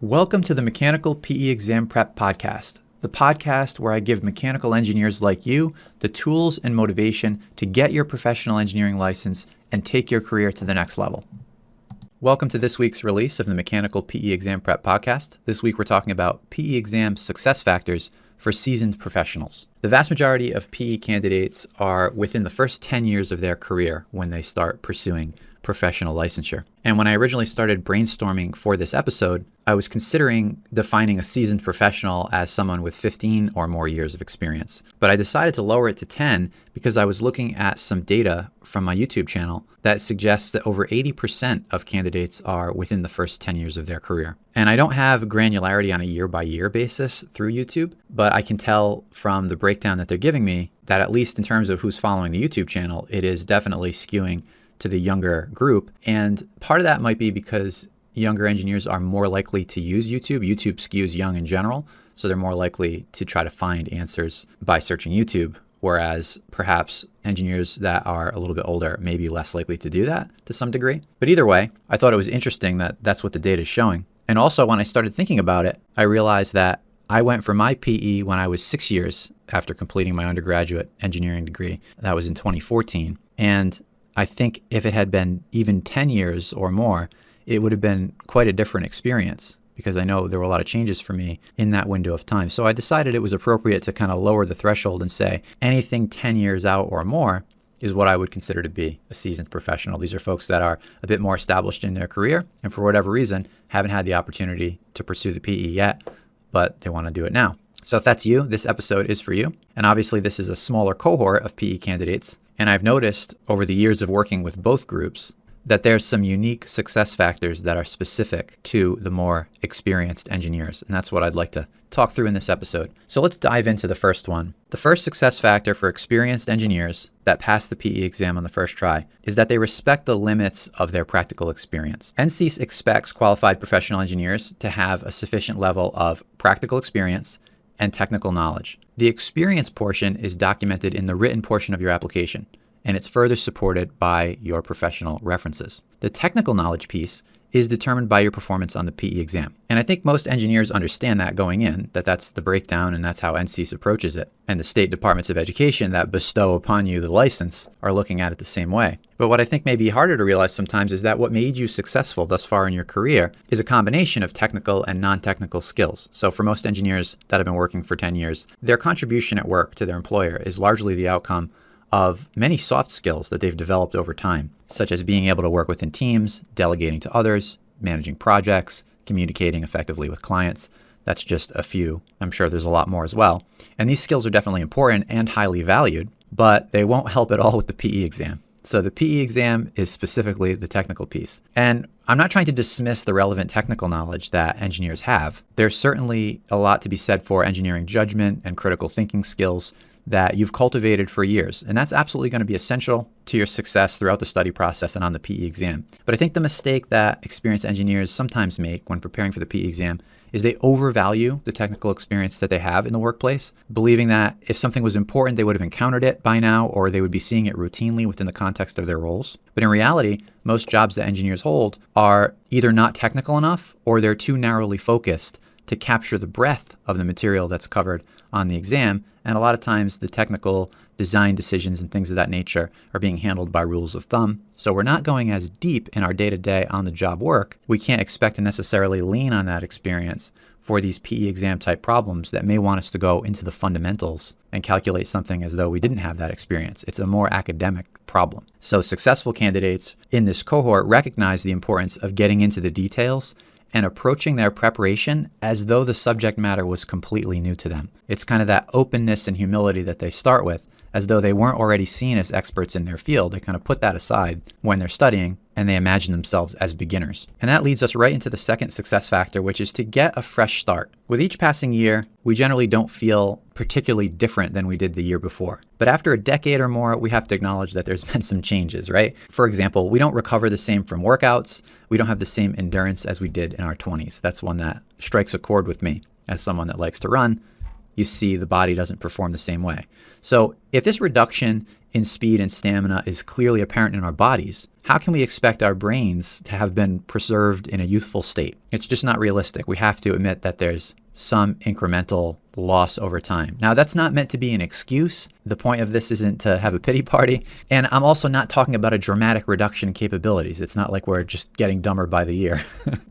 Welcome to the Mechanical PE Exam Prep Podcast, the podcast where I give mechanical engineers like you the tools and motivation to get your professional engineering license and take your career to the next level. Welcome to this week's release of the Mechanical PE Exam Prep Podcast. This week we're talking about PE exam success factors for seasoned professionals. The vast majority of PE candidates are within the first 10 years of their career when they start pursuing professional licensure. And when I originally started brainstorming for this episode, I was considering defining a seasoned professional as someone with 15 or more years of experience. But I decided to lower it to 10 because I was looking at some data from my YouTube channel that suggests that over 80% of candidates are within the first 10 years of their career. And I don't have granularity on a year-by-year basis through YouTube, but I can tell from the breakdown that they're giving me that at least in terms of who's following the YouTube channel, it is definitely skewing to the younger group. And part of that might be because younger engineers are more likely to use YouTube. YouTube skews young in general, so they're more likely to try to find answers by searching YouTube, whereas perhaps engineers that are a little bit older may be less likely to do that to some degree. But either way, I thought it was interesting that that's what the data is showing. And also when I started thinking about it, I realized that I went for my PE when I was 6 years after completing my undergraduate engineering degree. That was in 2014. And I think if it had been even 10 years or more, it would have been quite a different experience because I know there were a lot of changes for me in that window of time. So I decided it was appropriate to kind of lower the threshold and say anything 10 years out or more is what I would consider to be a seasoned professional. These are folks that are a bit more established in their career and for whatever reason haven't had the opportunity to pursue the PE yet, but they want to do it now. So if that's you, this episode is for you. And obviously this is a smaller cohort of PE candidates. And I've noticed over the years of working with both groups that there's some unique success factors that are specific to the more experienced engineers. And that's what I'd like to talk through in this episode. So let's dive into the first one. The first success factor for experienced engineers that pass the PE exam on the first try is that they respect the limits of their practical experience. NCEAS expects qualified professional engineers to have a sufficient level of practical experience and technical knowledge. The experience portion is documented in the written portion of your application, and it's further supported by your professional references. The technical knowledge piece is determined by your performance on the PE exam. And I think most engineers understand that going in, that that's the breakdown and that's how NCEAS approaches it. And the state departments of education that bestow upon you the license are looking at it the same way. But what I think may be harder to realize sometimes is that what made you successful thus far in your career is a combination of technical and non-technical skills. So for most engineers that have been working for 10 years, their contribution at work to their employer is largely the outcome of many soft skills that they've developed over time, such as being able to work within teams, delegating to others, managing projects, communicating effectively with clients. That's just a few. I'm sure there's a lot more as well. And these skills are definitely important and highly valued, but they won't help at all with the PE exam. So the PE exam is specifically the technical piece. And I'm not trying to dismiss the relevant technical knowledge that engineers have. There's certainly a lot to be said for engineering judgment and critical thinking skills that you've cultivated for years. And that's absolutely going to be essential to your success throughout the study process and on the PE exam. But I think the mistake that experienced engineers sometimes make when preparing for the PE exam is they overvalue the technical experience that they have in the workplace, believing that if something was important, they would have encountered it by now, or they would be seeing it routinely within the context of their roles. But in reality, most jobs that engineers hold are either not technical enough or they're too narrowly focused to capture the breadth of the material that's covered on the exam. And a lot of times the technical design decisions and things of that nature are being handled by rules of thumb. So we're not going as deep in our day-to-day on-the-job work. We can't expect to necessarily lean on that experience for these PE exam type problems that may want us to go into the fundamentals and calculate something as though we didn't have that experience. It's a more academic problem. So successful candidates in this cohort recognize the importance of getting into the details and approaching their preparation as though the subject matter was completely new to them. It's kind of that openness and humility that they start with, as though they weren't already seen as experts in their field. They kind of put that aside when they're studying and they imagine themselves as beginners. And that leads us right into the second success factor, which is to get a fresh start. With each passing year, we generally don't feel particularly different than we did the year before. But after a decade or more, we have to acknowledge that there's been some changes, right? For example, we don't recover the same from workouts. We don't have the same endurance as we did in our 20s. That's one that strikes a chord with me as someone that likes to run. You see the body doesn't perform the same way. So if this reduction in speed and stamina is clearly apparent in our bodies, how can we expect our brains to have been preserved in a youthful state? It's just not realistic. We have to admit that there's some incremental loss over time. Now, that's not meant to be an excuse. The point of this isn't to have a pity party. And I'm also not talking about a dramatic reduction in capabilities. It's not like we're just getting dumber by the year.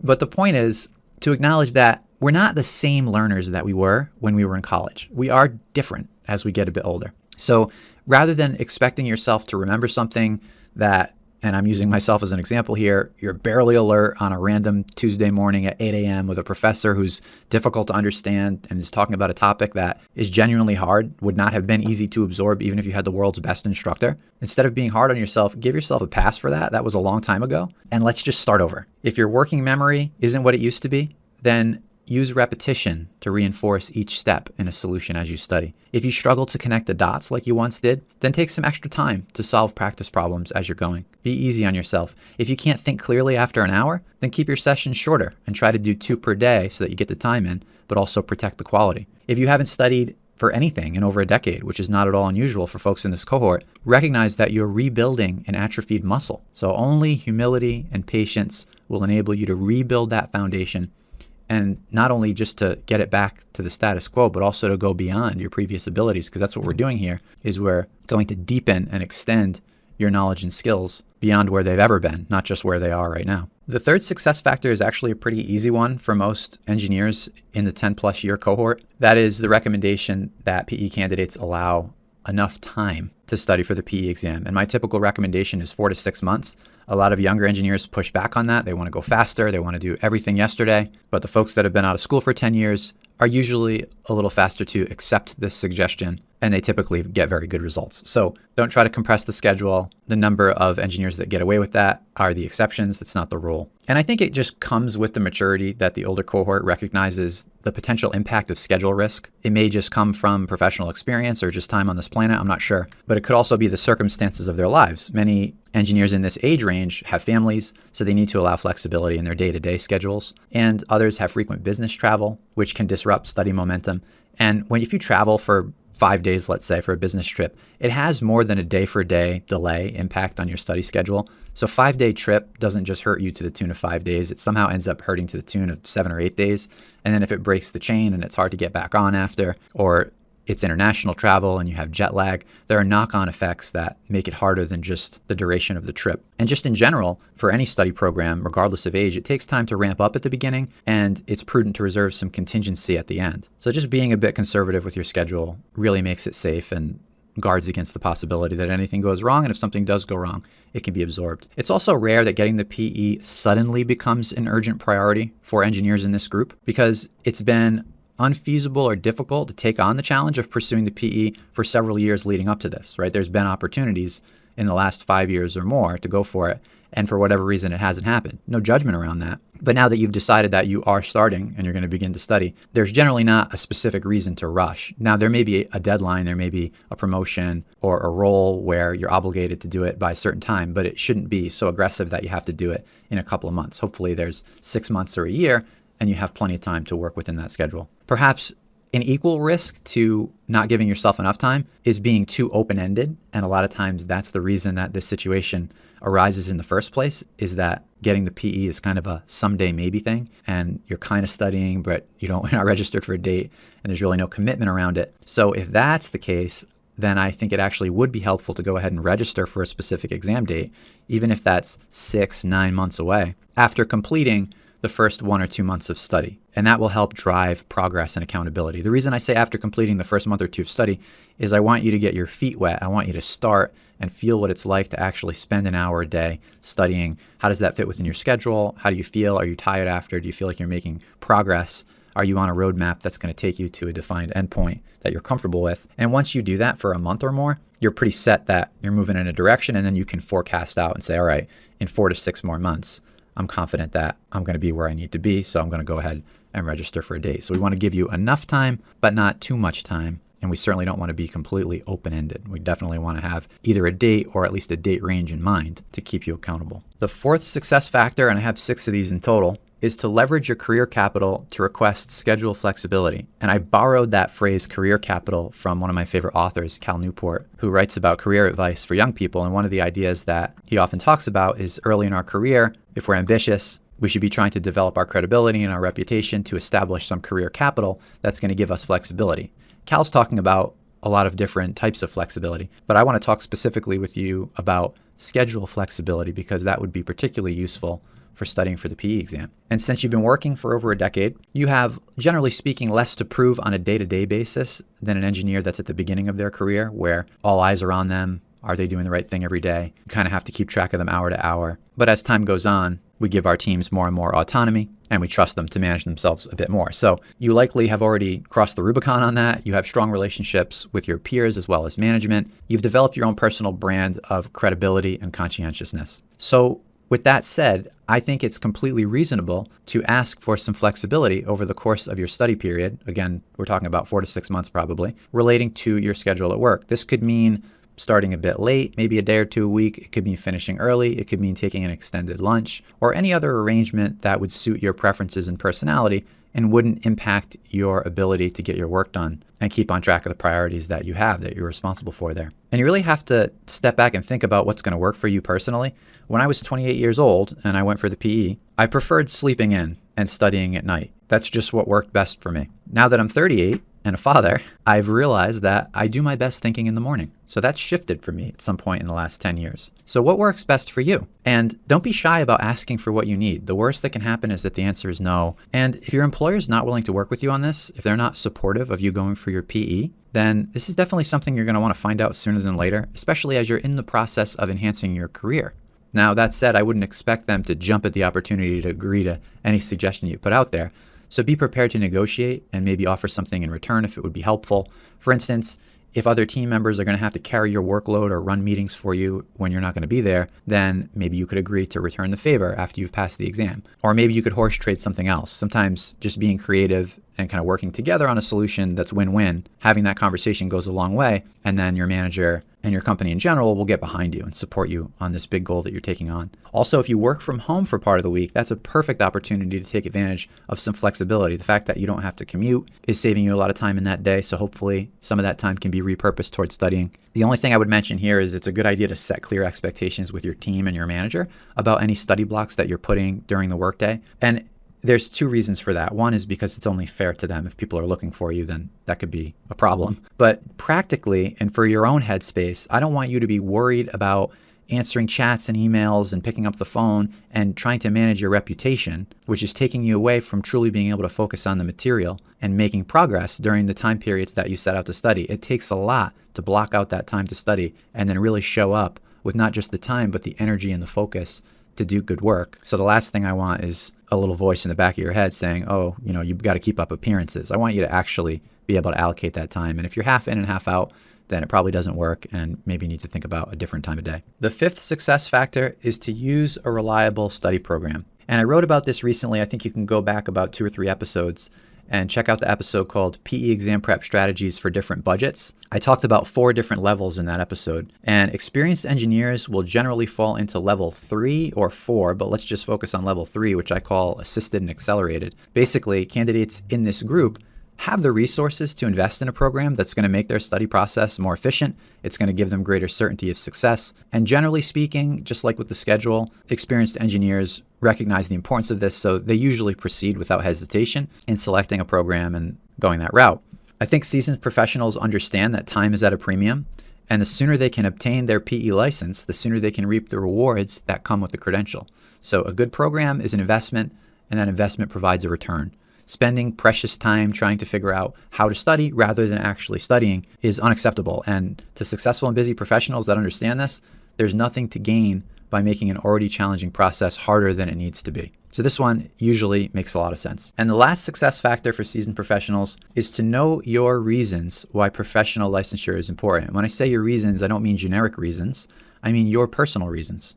But the point is to acknowledge that we're not the same learners that we were when we were in college. We are different as we get a bit older. So rather than expecting yourself to remember something that, and I'm using myself as an example here, you're barely alert on a random Tuesday morning at 8 a.m. with a professor who's difficult to understand and is talking about a topic that is genuinely hard, would not have been easy to absorb even if you had the world's best instructor. Instead of being hard on yourself, give yourself a pass for that. That was a long time ago. And let's just start over. If your working memory isn't what it used to be, then use repetition to reinforce each step in a solution as you study. If you struggle to connect the dots like you once did, then take some extra time to solve practice problems as you're going. Be easy on yourself. If you can't think clearly after an hour, then keep your sessions shorter and try to do 2 per day so that you get the time in, but also protect the quality. If you haven't studied for anything in over a decade, which is not at all unusual for folks in this cohort, recognize that you're rebuilding an atrophied muscle. So only humility and patience will enable you to rebuild that foundation, and not only just to get it back to the status quo, but also to go beyond your previous abilities, because that's what we're doing here, is we're going to deepen and extend your knowledge and skills beyond where they've ever been, not just where they are right now. The third success factor is actually a pretty easy one for most engineers in the 10+ year cohort. That is the recommendation that PE candidates allow enough time to study for the PE exam. And my typical recommendation is 4 to 6 months. A lot of younger engineers push back on that. They want to go faster. They want to do everything yesterday. But the folks that have been out of school for 10 years are usually a little faster to accept this suggestion, and they typically get very good results. So don't try to compress the schedule. The number of engineers that get away with that are the exceptions. It's not the rule. And I think it just comes with the maturity that the older cohort recognizes the potential impact of schedule risk. It may just come from professional experience or just time on this planet, I'm not sure. But it could also be the circumstances of their lives. Many engineers in this age range have families, so they need to allow flexibility in their day-to-day schedules. And others have frequent business travel, which can disrupt study momentum. And if you travel for 5 days, let's say, for a business trip, it has more than a day-for-day delay impact on your study schedule. So 5-day trip doesn't just hurt you to the tune of 5 days. It somehow ends up hurting to the tune of 7 or 8 days. And then if it breaks the chain and it's hard to get back on after, or it's international travel and you have jet lag, there are knock-on effects that make it harder than just the duration of the trip. And just in general, for any study program, regardless of age, it takes time to ramp up at the beginning, and it's prudent to reserve some contingency at the end. So just being a bit conservative with your schedule really makes it safe and guards against the possibility that anything goes wrong, and if something does go wrong, it can be absorbed. It's also rare that getting the PE suddenly becomes an urgent priority for engineers in this group, because it's been unfeasible or difficult to take on the challenge of pursuing the PE for several years leading up to this, right? There's been opportunities in the last 5 years or more to go for it, and for whatever reason, it hasn't happened. No judgment around that. But now that you've decided that you are starting and you're going to begin to study, there's generally not a specific reason to rush. Now, there may be a deadline, there may be a promotion or a role where you're obligated to do it by a certain time, but it shouldn't be so aggressive that you have to do it in a couple of months. Hopefully, there's 6 months or a year, and you have plenty of time to work within that schedule. Perhaps an equal risk to not giving yourself enough time is being too open-ended. And a lot of times that's the reason that this situation arises in the first place, is that getting the PE is kind of a someday maybe thing. And you're kind of studying, but you're not registered for a date, and there's really no commitment around it. So if that's the case, then I think it actually would be helpful to go ahead and register for a specific exam date, even if that's 6-9 months away, after completing the first 1 or 2 months of study. And that will help drive progress and accountability. The reason I say after completing the first month or 2 of study is I want you to get your feet wet. I want you to start and feel what it's like to actually spend an hour a day studying. How does that fit within your schedule? How do you feel? Are you tired after? Do you feel like you're making progress? Are you on a roadmap that's going to take you to a defined endpoint that you're comfortable with? And once you do that for a month or more, you're pretty set that you're moving in a direction, and then you can forecast out and say, all right, in 4 to 6 more months, I'm confident that I'm going to be where I need to be, so I'm going to go ahead and register for a date. So we want to give you enough time, but not too much time. And we certainly don't want to be completely open-ended. We definitely want to have either a date or at least a date range in mind to keep you accountable. The fourth success factor, and I have 6 of these in total, is to leverage your career capital to request schedule flexibility. And I borrowed that phrase career capital from one of my favorite authors, Cal Newport, who writes about career advice for young people. And one of the ideas that he often talks about is early in our career, if we're ambitious, we should be trying to develop our credibility and our reputation to establish some career capital that's going to give us flexibility. Cal's talking about a lot of different types of flexibility, but I want to talk specifically with you about schedule flexibility because that would be particularly useful for studying for the PE exam. And since you've been working for over a decade, you have, generally speaking, less to prove on a day-to-day basis than an engineer that's at the beginning of their career, where all eyes are on them. Are they doing the right thing every day? You kind of have to keep track of them hour to hour. But as time goes on, we give our teams more and more autonomy, and we trust them to manage themselves a bit more. So you likely have already crossed the Rubicon on that. You have strong relationships with your peers as well as management. You've developed your own personal brand of credibility and conscientiousness. So with that said, I think it's completely reasonable to ask for some flexibility over the course of your study period. Again, we're talking about 4 to 6 months probably, relating to your schedule at work. This could mean starting a bit late, maybe a day or two a week. It could mean finishing early. It could mean taking an extended lunch or any other arrangement that would suit your preferences and personality and wouldn't impact your ability to get your work done and keep on track of the priorities that you have, that you're responsible for there. And you really have to step back and think about what's going to work for you personally. When I was 28 years old and I went for the PE, I preferred sleeping in and studying at night. That's just what worked best for me. Now that I'm 38 and a father, I've realized that I do my best thinking in the morning. So that's shifted for me at some point in the last 10 years. So what works best for you? And don't be shy about asking for what you need. The worst that can happen is that the answer is no. And if your employer's not willing to work with you on this, if they're not supportive of you going for your PE, then this is definitely something you're going to want to find out sooner than later, especially as you're in the process of enhancing your career. Now, that said, I wouldn't expect them to jump at the opportunity to agree to any suggestion you put out there. So be prepared to negotiate and maybe offer something in return if it would be helpful. For instance, if other team members are going to have to carry your workload or run meetings for you when you're not going to be there, then maybe you could agree to return the favor after you've passed the exam. Or maybe you could horse trade something else. Sometimes just being creative and kind of working together on a solution that's win-win, having that conversation goes a long way, and then your manager and your company in general will get behind you and support you on this big goal that you're taking on. Also, if you work from home for part of the week, that's a perfect opportunity to take advantage of some flexibility. The fact that you don't have to commute is saving you a lot of time in that day, so hopefully some of that time can be repurposed towards studying. The only thing I would mention here is it's a good idea to set clear expectations with your team and your manager about any study blocks that you're putting during the workday. And there's two reasons for that. One is because it's only fair to them. If people are looking for you, then that could be a problem. But practically, and for your own headspace, I don't want you to be worried about answering chats and emails and picking up the phone and trying to manage your reputation, which is taking you away from truly being able to focus on the material and making progress during the time periods that you set out to study. It takes a lot to block out that time to study and then really show up with not just the time, but the energy and the focus to do good work. So the last thing I want is a little voice in the back of your head saying, oh, you've got to keep up appearances. I want you to actually be able to allocate that time. And if you're half in and half out, then it probably doesn't work and maybe you need to think about a different time of day. The fifth success factor is to use a reliable study program. And I wrote about this recently. I think you can go back about 2 or 3 episodes and check out the episode called PE Exam Prep Strategies for Different Budgets. I talked about 4 different levels in that episode, and experienced engineers will generally fall into level 3 or 4, but let's just focus on level 3, which I call assisted and accelerated. Basically, candidates in this group have the resources to invest in a program that's going to make their study process more efficient. It's going to give them greater certainty of success. And generally speaking, just like with the schedule, experienced engineers recognize the importance of this, so they usually proceed without hesitation in selecting a program and going that route. I think seasoned professionals understand that time is at a premium, and the sooner they can obtain their PE license, the sooner they can reap the rewards that come with the credential. So a good program is an investment, and that investment provides a return. Spending precious time trying to figure out how to study rather than actually studying is unacceptable. And to successful and busy professionals that understand this, there's nothing to gain by making an already challenging process harder than it needs to be. So this one usually makes a lot of sense. And the last success factor for seasoned professionals is to know your reasons why professional licensure is important. When I say your reasons, I don't mean generic reasons. I mean your personal reasons.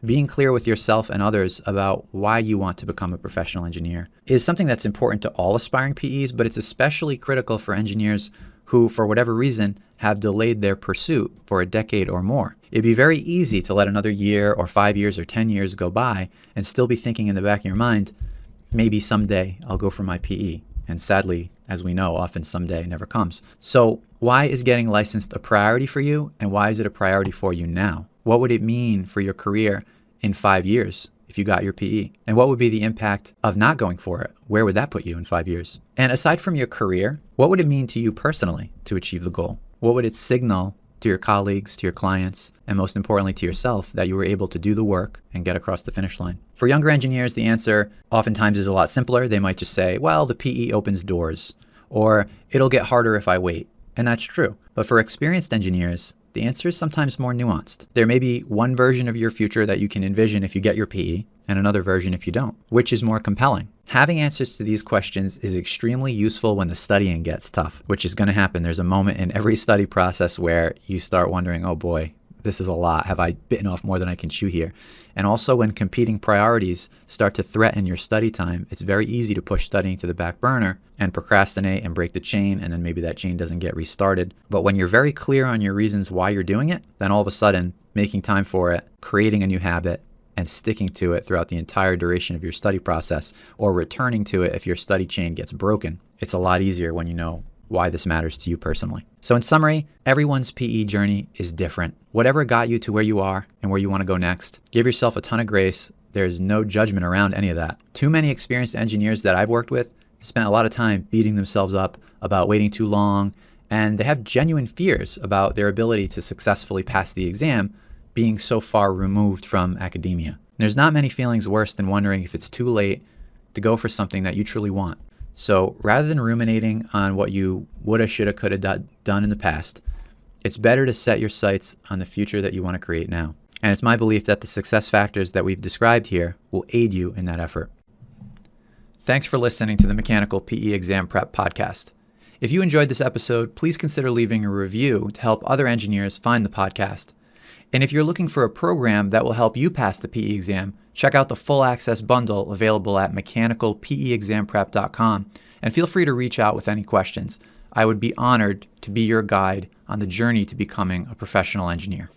Being clear with yourself and others about why you want to become a professional engineer is something that's important to all aspiring PEs, but it's especially critical for engineers who, for whatever reason, have delayed their pursuit for a decade or more. It'd be very easy to let another year or 5 years or 10 years go by and still be thinking in the back of your mind, maybe someday I'll go for my PE. And sadly, as we know, often someday never comes. So why is getting licensed a priority for you? And why is it a priority for you now? What would it mean for your career in 5 years if you got your PE? And what would be the impact of not going for it? Where would that put you in 5 years? And aside from your career, what would it mean to you personally to achieve the goal? What would it signal to your colleagues, to your clients, and most importantly to yourself that you were able to do the work and get across the finish line? For younger engineers, the answer oftentimes is a lot simpler. They might just say, well, the PE opens doors, or it'll get harder if I wait. And that's true. But for experienced engineers, the answer is sometimes more nuanced. There may be one version of your future that you can envision if you get your PE, and another version if you don't. Which is more compelling? Having answers to these questions is extremely useful when the studying gets tough, which is going to happen. There's a moment in every study process where you start wondering, oh boy, this is a lot. Have I bitten off more than I can chew here? And also when competing priorities start to threaten your study time, it's very easy to push studying to the back burner and procrastinate and break the chain, and then maybe that chain doesn't get restarted. But when you're very clear on your reasons why you're doing it, then all of a sudden making time for it, creating a new habit, and sticking to it throughout the entire duration of your study process, or returning to it if your study chain gets broken, it's a lot easier when you know why this matters to you personally. So in summary, everyone's PE journey is different. Whatever got you to where you are and where you want to go next, give yourself a ton of grace. There's no judgment around any of that. Too many experienced engineers that I've worked with spent a lot of time beating themselves up about waiting too long, and they have genuine fears about their ability to successfully pass the exam being so far removed from academia. There's not many feelings worse than wondering if it's too late to go for something that you truly want. So rather than ruminating on what you woulda, shoulda, coulda done in the past, it's better to set your sights on the future that you want to create now. And it's my belief that the success factors that we've described here will aid you in that effort. Thanks for listening to the Mechanical PE Exam Prep Podcast. If you enjoyed this episode, please consider leaving a review to help other engineers find the podcast. And if you're looking for a program that will help you pass the PE exam, check out the full access bundle available at mechanicalpeexamprep.com, and feel free to reach out with any questions. I would be honored to be your guide on the journey to becoming a professional engineer.